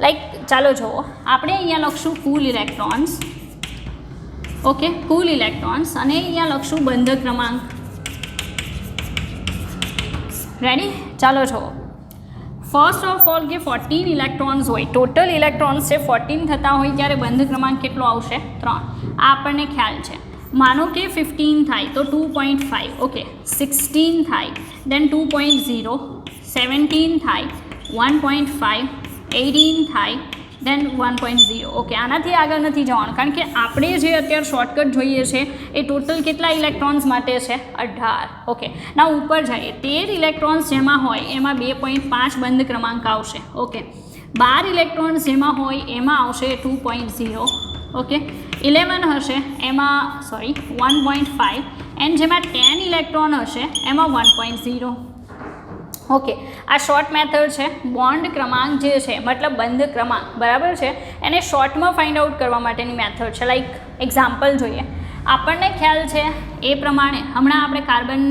લાઈક ચાલો જુઓ, આપણે અહીંયા લખશું કુલ ઇલેક્ટ્રોન્સ. ઓકે, કુલ ઇલેક્ટ્રોન્સ અને અહીંયા લખશું બંધ ક્રમાંક. રેડી? ચાલો જુઓ. ફર્સ્ટ ઓફ ઓલ કે 14 ઇલેક્ટ્રોન્સ હોય, ટોટલ ઇલેક્ટ્રોન્સ છે 14 થતા હોય ત્યારે બંધ ક્રમાંક કેટલો આવશે? 3. આ આપણને ખ્યાલ છે. માનો કે 15 થાય તો 2.5. ઓકે, 16 થાય દેન 2.0, 17 થાય 1.5, 18 થાય દેન 1.0. ઓકે, આનાથી આગળ નથી જવાનું કારણ કે આપણે જે અત્યારે શોર્ટકટ જોઈએ છે એ ટોટલ કેટલા ઇલેક્ટ્રોન્સ માટે છે? 18. ઓકે, ના ઉપર જઈએ. 13 ઇલેક્ટ્રોન્સ જેમાં હોય એમાં 2.5 બંધ ક્રમાંક આવશે. ઓકે, 12 ઇલેક્ટ્રોન્સ જેમાં હોય એમાં આવશે 2.0. ઓકે, 11 હશે એમાં 1.5 એન્ડ જેમાં 10 ઇલેક્ટ્રોન હશે એમાં 1.0. ઓકે, આ શોર્ટ મેથડ છે. બોન્ડ ક્રમાંક જે છે મતલબ બંધ ક્રમાંક બરાબર છે એને શોર્ટમાં ફાઇન્ડ આઉટ કરવા માટેની મેથડ છે. લાઈક એક્ઝામ્પલ જોઈએ. આપણને ખ્યાલ છે એ પ્રમાણે હમણાં આપણે કાર્બન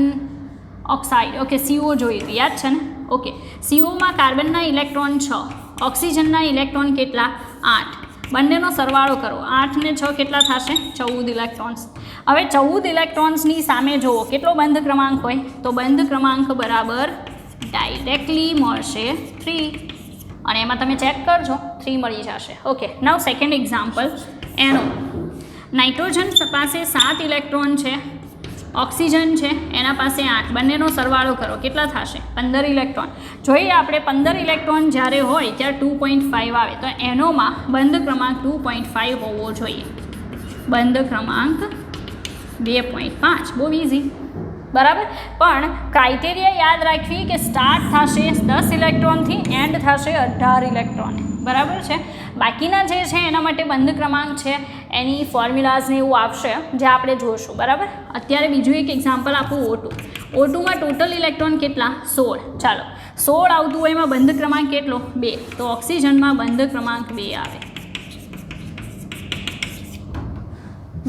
ઓક્સાઇડ ઓકે CO જોયું, યાદ છે ને? ઓકે, COમાં કાર્બનના ઇલેક્ટ્રોન 6, ઓક્સિજનના ઇલેક્ટ્રોન કેટલા? 8. બંનેનો સરવાળો કરો. 8 ને 6 કેટલા થશે? 14 ઇલેક્ટ્રોન્સ. હવે 14 ઇલેક્ટ્રોન્સની સામે જુઓ કેટલો બંધ ક્રમાંક હોય તો બંધ ક્રમાંક બરાબર ડાયરેક્ટલી મળશે 3 અને એમાં તમે ચેક કરજો 3 મળી જશે. ઓકે, નાવ સેકન્ડ એક્ઝામ્પલ. એનો નાઇટ્રોજન પાસે 7 ઇલેક્ટ્રોન છે, ઓક્સિજન છે એના પાસે 8, બંનેનો સરવાળો કરો કેટલા થશે 15 ઇલેક્ટ્રોન. જોઈએ આપણે 15 ઇલેક્ટ્રોન જ્યારે હોય ત્યારે 2.5 આવે તો એનોમાં બંધ ક્રમાંક 2.5 હોવો જોઈએ. બંધ ક્રમાંક 2.5 બહુ ઇઝી બરાબર. પણ ક્રાઇટેરિયા યાદ રાખવી કે સ્ટાર્ટ થશે 10 ઇલેક્ટ્રોનથી એન્ડ થશે 18 ઇલેક્ટ્રોન બરાબર છે. બાકીના જે છે એના માટે બંધ ક્રમાંક છે એની ફોર્મ્યુલાઝને એવું આવશે જે આપણે જોઈશું બરાબર. અત્યારે બીજું એક એક્ઝામ્પલ આપું O2માં ટોટલ ઇલેક્ટ્રોન કેટલા 16. ચાલો 16 આવતું હોય એમાં બંધ ક્રમાંક કેટલો 2 તો ઓક્સિજનમાં બંધ ક્રમાંક 2 આવે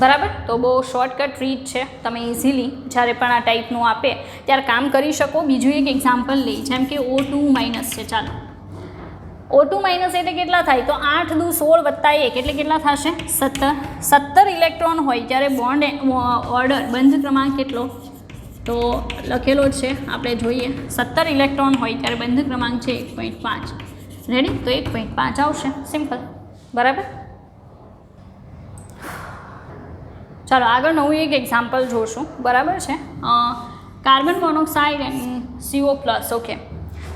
બરાબર. તો બહુ શોર્ટકટ રીત છે, તમે ઇઝીલી જ્યારે પણ આ ટાઈપનું આપે ત્યારે કામ કરી શકો. બીજું એક એક્ઝામ્પલ લઈ જેમ કે O2- છે. ચાલો O2- એટલે કેટલા થાય તો 8 દુ 16 વત્તા 1 એટલે કેટલા થશે 17 ઇલેક્ટ્રોન હોય ત્યારે બોન્ડ ઓર્ડર બંધ ક્રમાંક કેટલો તો લખેલો જ છે આપણે જોઈએ 17 ઇલેક્ટ્રોન હોય ત્યારે બંધ ક્રમાંક છે 1.5. રેડી તો 1.5 આવશે સિમ્પલ બરાબર. ચાલો આગળ નવું એક એક્ઝામ્પલ જોશું બરાબર છે. Carbon monoxide and CO+. Okay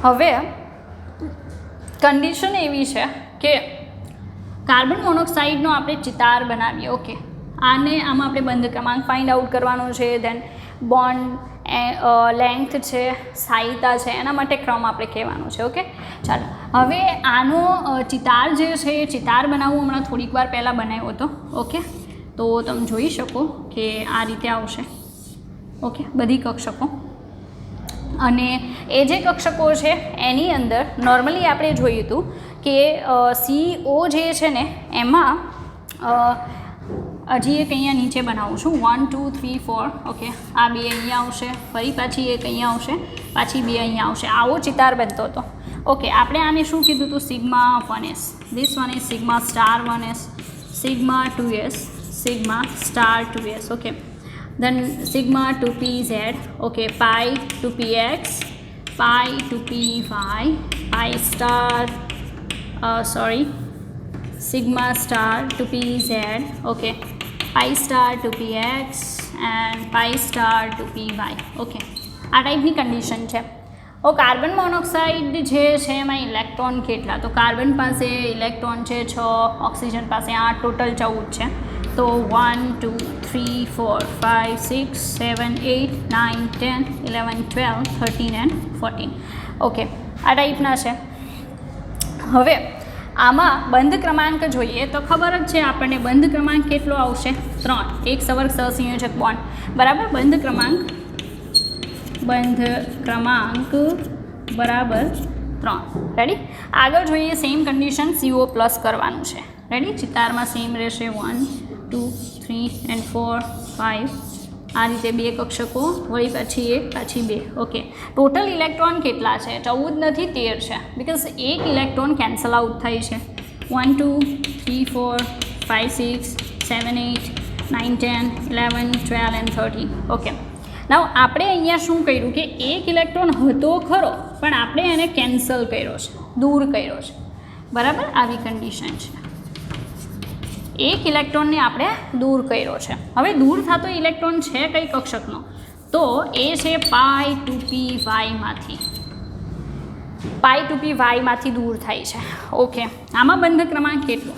હવે કન્ડિશન એવી છે કે કાર્બન મોનોક્સાઇડનો આપણે ચિતાર બનાવીએ. ઓકે આમાં આપણે બંધ ક્રમાંક ફાઇન્ડ આઉટ કરવાનો છે. દેન બોન્ડ લેન્થ છે, સ્થાયીતા છે, એના માટે ક્રમ આપણે કહેવાનો છે. ઓકે ચાલો હવે આનો ચિતાર જે છે એ ચિતાર બનાવવું હમણાં થોડીક વાર પહેલાં બનાવ્યો હતો. ઓકે તો તમે જોઈ શકો કે આ રીતે આવશે. ઓકે બધી કક્ષકો અને એ જે કક્ષકો છે એની અંદર નોર્મલી આપણે જોયું હતું કે CO જે છે ને એમાં હજી એક અહીંયા નીચે બનાવું છું 1 2 3 4. ઓકે આ 2 અહીંયા આવશે, ફરી પાછી એક અહીંયા આવશે, પાછી 2 અહીંયા આવશે. આવો ચિતાર બનતો હતો. ઓકે આપણે આને શું કીધું હતું σ1s. This one is σ*1s, σ2s, σ*2s. Okay then σ2pz. okay pi to px, pi to py, pi star sigma star to pz. okay pi star to px and pi star to py. okay આ ટાઈપની કન્ડિશન છે. કાર્બન મોનોક્સાઇડ જે છે એમાં ઇલેક્ટ્રોન કેટલા તો કાર્બન પાસે ઇલેક્ટ્રોન છે 6, ઓક્સિજન પાસે 8, ટોટલ 14 છે. તો 1 2 3 4 5 6 7 8 9 10 11 12 13 and 14. ઓકે આ ટાઈપના છે. હવે આમાં બંધ ક્રમાંક જોઈએ તો ખબર જ છે આપણને બંધ ક્રમાંક કેટલો આવશે 3. એક સવર્ગ સહસંયોજક બોન્ડ બરાબર. બંધ ક્રમાંક બરાબર 3. રેડી આગળ જોઈએ સેમ કન્ડિશન CO+ કરવાનું છે. રેડી ચિતારમાં સેમ રહેશે 1 2 3 and 4 5 આ રીતે 2 કક્ષકો વળી પાછી 1 પાછી 2. ઓકે ટોટલ ઇલેક્ટ્રોન કેટલા છે 14 નથી 13 છે બિકોઝ એક ઇલેક્ટ્રોન કેન્સલ આઉટ થાય છે. 1 2 3 4 5 6 7 8 9 10 11 12 and 13. ઓકે નાવ આપણે અહીંયા શું કર્યું કે એક ઇલેક્ટ્રોન હતો ખરો પણ આપણે એને કેન્સલ કર્યો છે, દૂર કર્યો છે બરાબર. આવી કન્ડિશન છે. એક ઇલેક્ટ્રોનને આપણે દૂર કર્યો છે. હવે દૂર થતો ઇલેક્ટ્રોન છે કઈ કક્ષકનો તો એ છે પાઈ ટુ પી વાયમાંથી દૂર થાય છે. ઓકે આમાં બંધ ક્રમાંક કેટલો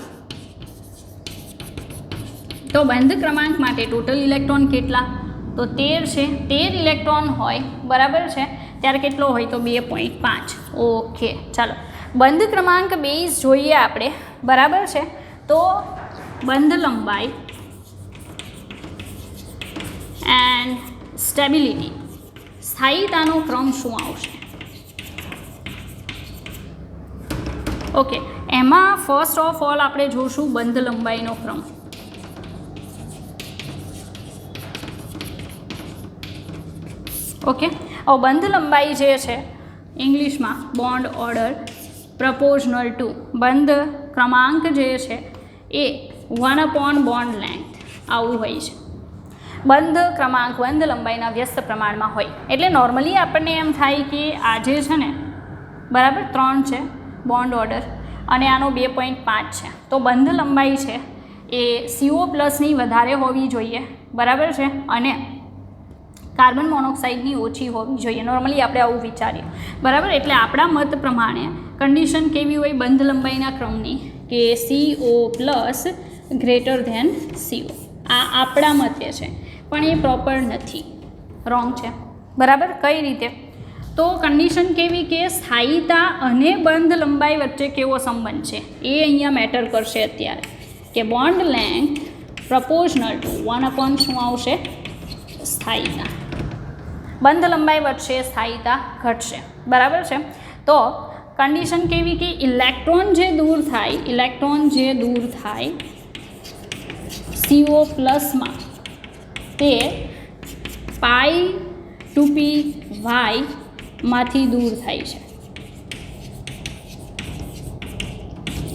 તો બંધ ક્રમાંક માટે ટોટલ ઇલેક્ટ્રોન કેટલા તો 13 છે. 13 ઇલેક્ટ્રોન હોય બરાબર છે ત્યારે કેટલો હોય તો 2.5. ઓકે ચાલો બંધ ક્રમાંક બેઝ જોઈએ આપણે બરાબર છે. તો બંધ લંબાઈ એન્ડ સ્ટેબિલિટી સ્થાયીતાનો ક્રમ શું આવશે. ઓકે એમાં ફર્સ્ટ ઓફ ઓલ આપણે જોશું બંધ લંબાઈનો ક્રમ. ઓકે બંધ લંબાઈ જે છે ઇંગ્લિશમાં બોન્ડ ઓર્ડર પ્રપોર્શનલ ટુ બંધ ક્રમાંક જે છે એ 1/બોન્ડ લેન્થ આવું હોય છે. બંધ ક્રમાંક બંધ લંબાઈના વ્યસ્ત પ્રમાણમાં હોય એટલે નોર્મલી આપણને એમ થાય કે આ જે છે ને બરાબર 3 છે બોન્ડ ઓર્ડર અને આનો 2.5 છે તો બંધ લંબાઈ છે એ CO+ની વધારે હોવી જોઈએ બરાબર છે. અને કાર્બન મોનોક્સાઇડની ઓછી હોવી જોઈએ. નોર્મલી આપણે આવું વિચારીએ, બરાબર. એટલે આપણા મત પ્રમાણે કન્ડિશન કેવી હોય બંધ લંબાઈના ક્રમની, કે CO plus greater than CO. આ આપણા મતે છે, પણ એ પ્રોપર નથી, રોંગ છે, બરાબર. કઈ રીતે? તો કન્ડિશન કેવી કે સ્થાયીતા અને બંધ લંબાઈ વચ્ચે કેવો સંબંધ છે એ અહીંયા મેટર કરશે અત્યારે, કે બોન્ડ લેન્થ પ્રપોઝનલ ટુ 1 શું આવશે? સ્થાયીતા. બંધ લંબાઈ વધશે, સ્થાયીતા ઘટશે, બરાબર છે. તો કન્ડિશન કેવી કે ઇલેક્ટ્રોન જે દૂર થાય CO પ્લસમાં તે π2p y માંથી દૂર થાય છે,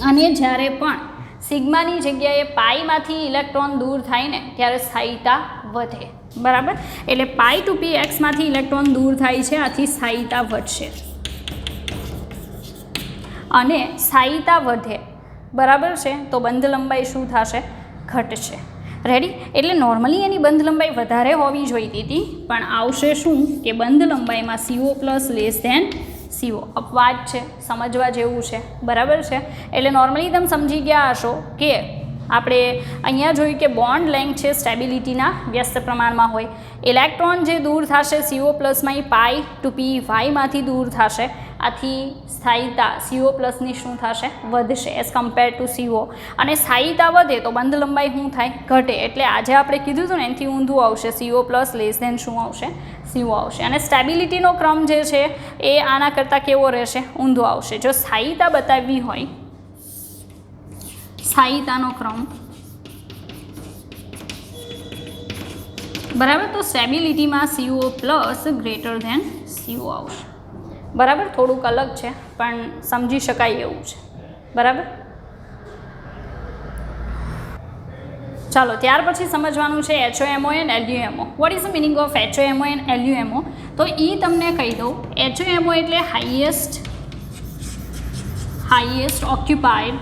અને જ્યારે પણ સિગ્માની જગ્યાએ પાઈમાંથી ઇલેક્ટ્રોન દૂર થાય ને ત્યારે સ્થાયીતા વધે, બરાબર. એટલે π2px માંથી ઇલેક્ટ્રોન દૂર થાય છે, આથી સ્થાયીતા વધશે અને સ્થાયીતા વધે, બરાબર છે. તો બંધ લંબાઈ શું થશે? ઘટશે. રેડી? એટલે નોર્મલી એની બંધ લંબાઈ વધારે હોવી જોઈતી હતી, પણ આવશે શું કે બંધ લંબાઈમાં CO plus less than CO. અપવાદ છે, સમજવા જેવું છે, બરાબર છે. એટલે નોર્મલી તમે સમજી ગયા હશો કે આપણે અહીંયા જોયું કે બોન્ડ લેન્થ છે સ્ટેબિલિટીના વ્યસ્ત પ્રમાણમાં હોય. ઇલેક્ટ્રોન જે દૂર થશે CO પ્લસમાં એ π2p yમાંથી દૂર થશે, આથી સ્થાયીતા CO પ્લસની શું થશે? વધશે એઝ કમ્પેર ટુ CO. અને સ્થાયીતા વધે તો બંધ લંબાઈ શું થાય? ઘટે. એટલે આજે આપણે કીધું હતું ને એનાથી ઊંધું આવશે, CO પ્લસ લેસ ધેન શું આવશે? CO આવશે. અને સ્ટેબિલિટીનો ક્રમ જે છે એ આના કરતાં કેવો રહેશે? ઊંધો આવશે. જો સ્થાયીતા બતાવવી હોય, સ્થાયીતાનો ક્રમ, બરાબર, તો સ્ટેબિલિટીમાં CO plus greater than CO આવશે, બરાબર. થોડુંક અલગ છે પણ સમજી શકાય એવું છે, બરાબર. ચાલો ત્યાર પછી સમજવાનું છે HOMO and LUMO. What is the meaning of HOMO and LUMO? તો એ તમને કહી દઉં. HOMO એટલે હાઈએસ્ટ ઓક્યુપાઈડ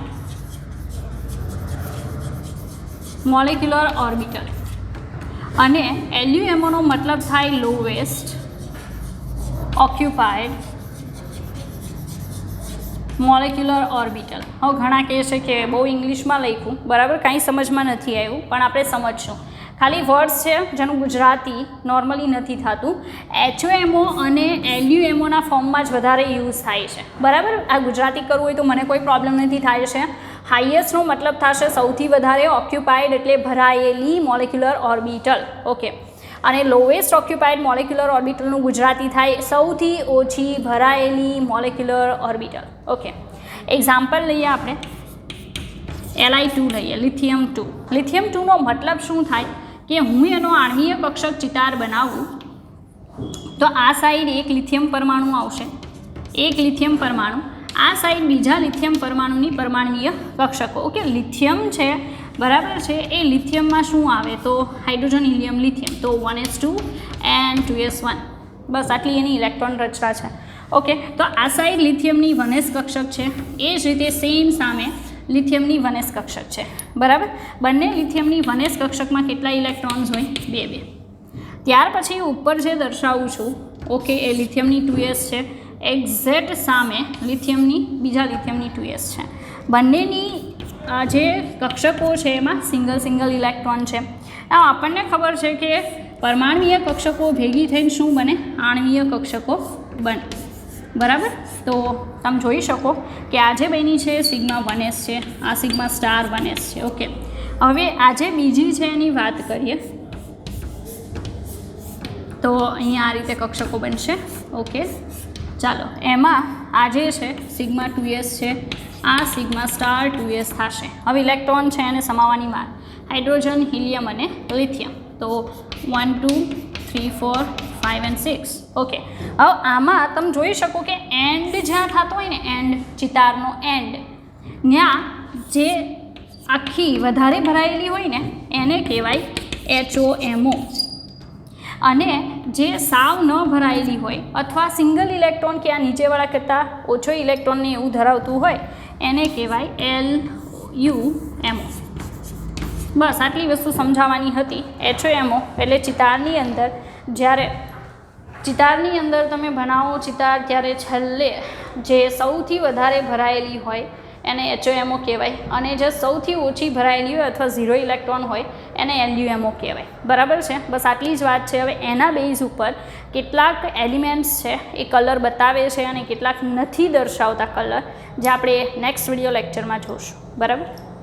મોલેક્યુલર ઓર્બિટલ, અને LUMO નો મતલબ થાય લોએસ્ટ ઓક્યુપાઈડ મોલેક્યુલર ઓર્બિટલ. હવે ઘણા કહે છે કે બહુ ઇંગ્લિશમાં લખ્યું, બરાબર, કાંઈ સમજમાં નથી આવ્યું, પણ આપણે સમજશું. ખાલી વર્ડ્સ છે જેનું ગુજરાતી નોર્મલી નથી થતું. HOMO અને LUMOના ફોર્મમાં જ વધારે યુઝ થાય છે, બરાબર. આ ગુજરાતી કરવું હોય તો મને કોઈ પ્રોબ્લેમ નથી થાય છે. હાઈએસ્ટનો મતલબ થશે સૌથી વધારે, ઓક્યુપાઈડ એટલે ભરાયેલી મોલેક્યુલર ઓર્બિટલ, ઓકે. અને લોએસ્ટ ઓક્યુપાઈડ મોલેક્યુલર ઓર્બિટલનું ગુજરાતી થાય સૌથી ઓછી ભરાયેલી મોલેક્યુલર ઓર્બિટલ, ઓકે. એક્ઝામ્પલ લઈએ આપણે, Li2 લઈએ, લિથિયમ 2. લિથિયમ 2નો મતલબ શું થાય કે હું એનો આણ્વીય કક્ષક ચિતાર બનાવું તો આ સાઈડ એક લિથિયમ પરમાણુ આવશે, એક લિથિયમ પરમાણુ, આ સાઈડ બીજા લિથિયમ પરમાણુની પરમાણ્વીય કક્ષકો, ઓકે. લિથિયમ છે, બરાબર છે. એ લિથિયમમાં શું આવે? તો હાઇડ્રોજન હિલિયમ લિથિયમ, તો 1s2 and 2s1, બસ આટલી એની ઇલેક્ટ્રોન રચના છે, ઓકે. તો આ સાઈડ લિથિયમની 1s કક્ષક છે, એ જ રીતે સેમ સામે લિથિયમની 1s કક્ષક છે, બરાબર. બંને લિથિયમની 1s કક્ષકમાં કેટલા ઇલેક્ટ્રોન્સ હોય? 2. ત્યાર પછી ઉપર જે દર્શાવું છું, ઓકે, એ લિથિયમની 2s છે, એક્ઝેક્ટ સામે બીજા લિથિયમની 2s છે. બંનેની જે કક્ષકો છે એમાં સિંગલ ઇલેક્ટ્રોન છે. આપણને ખબર છે કે પરમાણ્વીય કક્ષકો ભેગી થઈને શું બને? આણ્વીય કક્ષકો બને, બરાબર. તો તમે જોઈ શકો કે આ જે બની છે સિગ્મા 1s છે, આ સિગ્મા સ્ટાર 1s છે, ઓકે. હવે આજે બીજી છે એની વાત કરીએ તો અહીંયા આ રીતે કક્ષકો બનશે, ઓકે. ચાલો એમાં આ જે છે સિગ્મા 2s છે, આ સિગ્મા સ્ટાર 2s થશે. હવે ઇલેક્ટ્રોન છે એને સમાવવાની વાર, હાઇડ્રોજન હિલિયમ અને લિથિયમ, તો 1 2 3 4 5 and 6, ઓકે. હવે આમાં તમે જોઈ શકો કે એન્ડ જ્યાં થતો હોય ને, એન્ડ ચિતારનો એન્ડ, ત્યાં જે આખી વધારે ભરાયેલી હોય ને એને કહેવાય HOMO, અને જે સાવ ન ભરાયેલી હોય અથવા સિંગલ ઇલેક્ટ્રોન કે આ નીચેવાળા કરતાં ઓછો ઇલેક્ટ્રોનને એવું ધરાવતું હોય એને કહેવાય LUMO. બસ આટલી વસ્તુ સમજાવવાની હતી. HOMO એટલે ચિતારની અંદર જ્યારે ચિતારની અંદર તમે બનાવો ચિતાર ત્યારે છેલ્લે જે સૌથી વધારે ભરાયેલી હોય એને HOMO કહેવાય, અને જે સૌથી ઓછી ભરાયેલી હોય અથવા 0 ઇલેક્ટ્રોન હોય એને LUMO કહેવાય. બરાબર છે. બસ આટલી જ વાત છે. હવે એના બેઝ ઉપર કેટલાક એલિમેન્ટ્સ છે એ કલર બતાવે છે અને કેટલાક નથી દર્શાવતા કલર, જે આપણે નેક્સ્ટ વિડીયો લેક્ચરમાં જોઈશું. બરાબર.